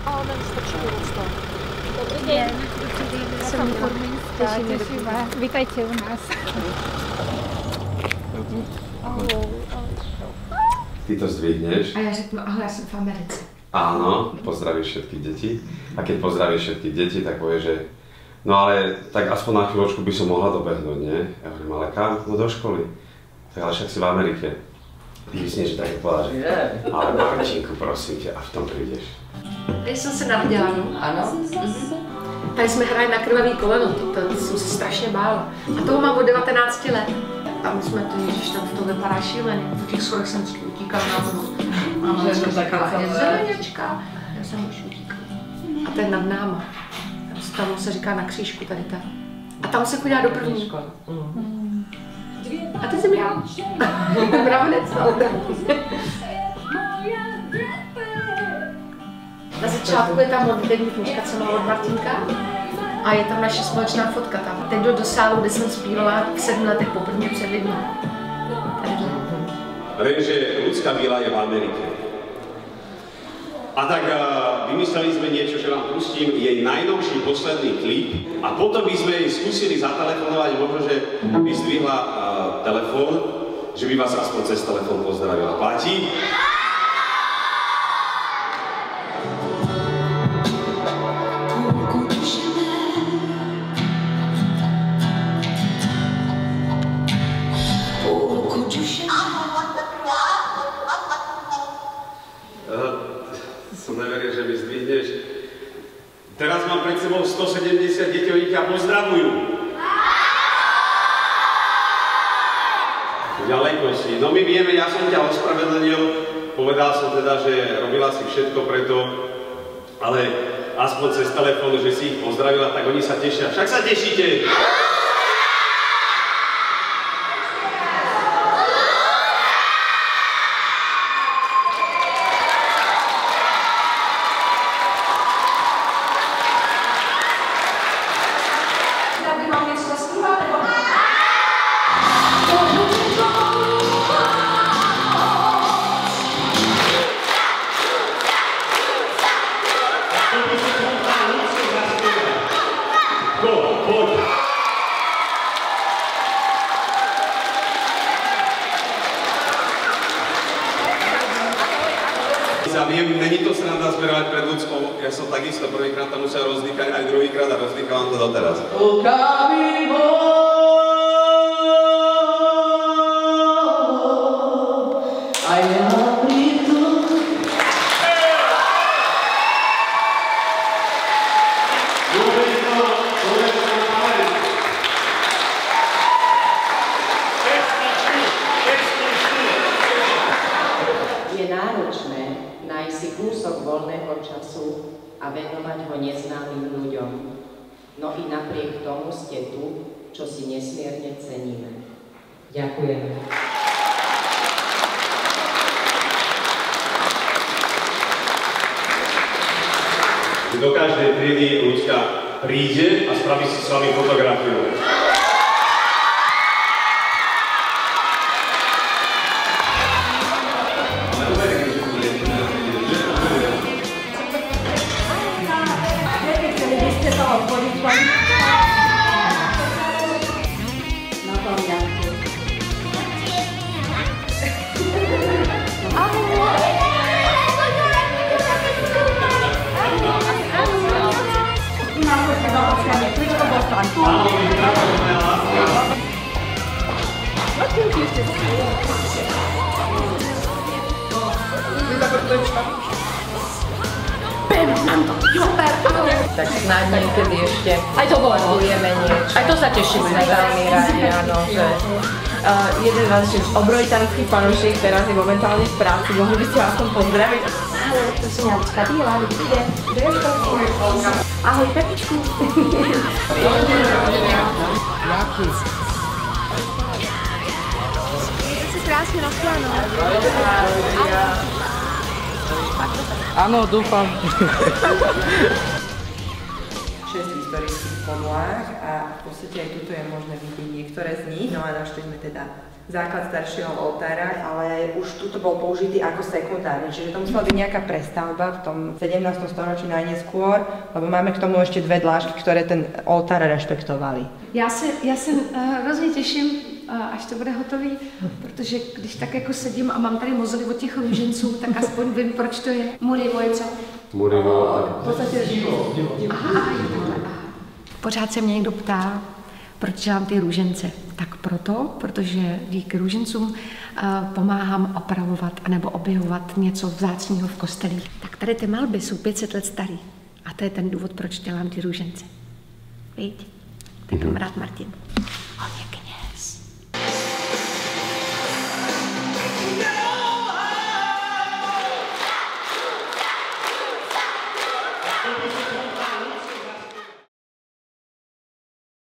A ona už stačí vyrůstat. Dobrý den. Jsem těšíme. Vítajte u nás. Ty to zdvihneš. A ja řeknu, ahoj, ja som v Americe. Áno, pozdravíš všetkých detí. A keď pozdravíš všetkých detí, tak povieš, že no ale tak aspoň na chvíľočku by som mohla dobehnúť, nie? Ja hovorím, ale kam? No do školy. Tak ale však si v Amerike. Ty vysneš, že také povedal, že ale Marčinku, prosím ťa, a v tom prídeš. Tady jsem se narodila, no. Ano. Tady jsme hráli na krvavý koleno, to jsem se strašně bála. A toho mám od 19 let. Tam jsme to, ježiš, tam to vypadá šíleně. Po těch schodech jsem utíkala na vodu. Ano, že to taká zeleněčka. Já jsem už utíkala. A to je nad náma. Tam se říká na křížku, tady ta. A tam se chodila do první. A ty jsem já. Bravenec, Na začátku je tam modlitební knížka, co má od Martinka. A je tam naše společná fotka tam. Teď jdu do sálu, kde jsem zpívala v 7 letech poprvé před lidmi. Lenže ľudská vila je v Amerike. A tak vymysleli sme niečo, že vám pustím jej najnovší posledný klip a potom by sme jej skúsili zatelefonovať, možno, že by zdvihla telefón, že by vás aspoň cez telefón pozdravila. Platí? Som neveril, že mi zdvihneš. Teraz mám pred sebou 170 detí, oni ťa pozdravujú. Ďaleko si. No my vieme, ja som ťa ospravedlnil. Povedal som teda, že robila si všetko preto, ale aspoň cez telefón, že si ich pozdravila, tak oni sa tešia. Však sa tešíte? Ja viem, není to sranda zberovať pred ľudskou. Ja som takisto prvýkrát tam musel rozdýchať, aj druhýkrát a rozdýcham to doteraz. Je náročné nájsť si kúsok voľného času a venovať ho neznámym ľuďom. No i napriek tomu ste tu, čo si nesmierne ceníme. Ďakujeme. Do každej triedy ľudská príde a spraví si s vami fotografiu. Tak snáď niekedy ešte povieme niečo. Aj to sa tešíme. Veľmi rádi, áno, že jeden váš obrovitanský fanúšik teraz je momentálne v práci, mohli by ste vás tom pozdraviť? Ahoj, to som Jančka Bílá, dobrý deň. Ahoj, Pepičku. Si krásne našla, no. Áno, dúfam. 6 historických podlách a v podstate aj tuto je možné vidieť niektoré z nich. No a našli sme teda základ staršieho oltára, ale už tuto bol použitý ako sekundárny, čiže to musela byť nejaká prestavba v tom 17. storočí najneskôr, lebo máme k tomu ešte dve dlážky, ktoré ten oltár rešpektovali. Já se hrozně těším, až to bude hotový, protože když tak jako sedím a mám tady mozely od těch růženců, tak aspoň vím, proč to je. Murivo je co? Murivo. V podstate Aha, pořád se mě někdo ptá, proč dělám ty růžence. Tak proto, protože díky růžencům pomáhám opravovat nebo objevovat něco vzácného v kostelích. Tak tady ty malby jsou 500 let starý. A to je ten důvod, proč dělám ty růžence. Víte? Tak kamarád Martin.